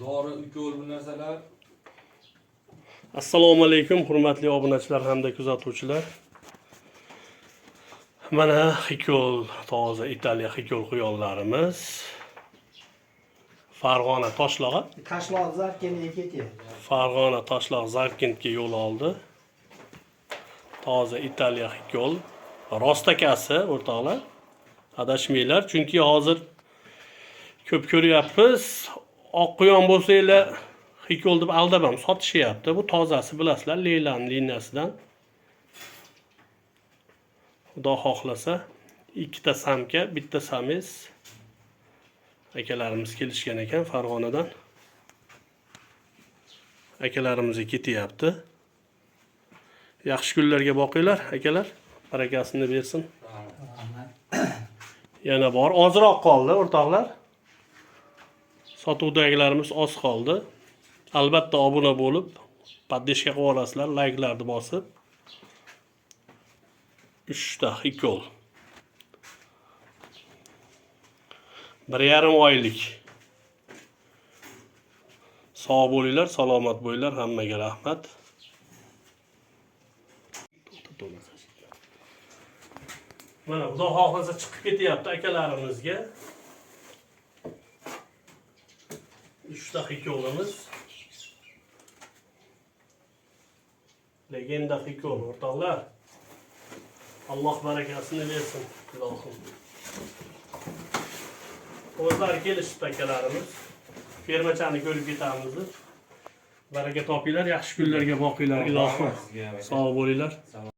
Dori, ukol bu narsalar. Assalomu alaykum, hurmatli obunachilar hamda kuzatuvchilar. Mana xikol, toza Italiya xikol quyonlarimiz. Farg'ona Toshloq. Toshloq Zarkentga ketyapti. Farg'ona Toshloq Zarkentga yo'l oldi. Toza Italiya xikol. Rostakasi o'rtoqlar. Adashmanglar, chunki hozir ko'p ko'ryapmiz. Oq quyon bo'lsanglar xikol deb aldab ham sotishyapti. Bu tozasi bilasizlar, Leylan liniyasidan. Xudo xohlasa, ikkita samka, bitta samiz akalarimiz kelishgan ekan Farg'onadan. Akalarimizga ketyapti. Yaxshi kunlarga boqinglar, akalar. Barakasini bersin. Yana bor, ozroq qoldi o'rtoqlar. Sotuvdagilarimiz oz qoldi. Albatta obuna bo'lib, poddeshka qilib olasizlar, layklarni bosib. 3 ta xikol. 1,5 oylik. Sog' bo'linglar, salomat bo'linglar, hammaga rahmat. Mana xudo xohlasa chiqib ketyapti akalarimizga. 3 ta xikolimiz. Legenda xikol o'rtoqlar. Alloh barakasini bersin, ilohim. O'zlari kelishdi akalarimiz. Fermachani ko'rib ketamiz. Baraka topinglar, yaxshi kunlarga boqinglar, ilohim. Sog' bo'linglar.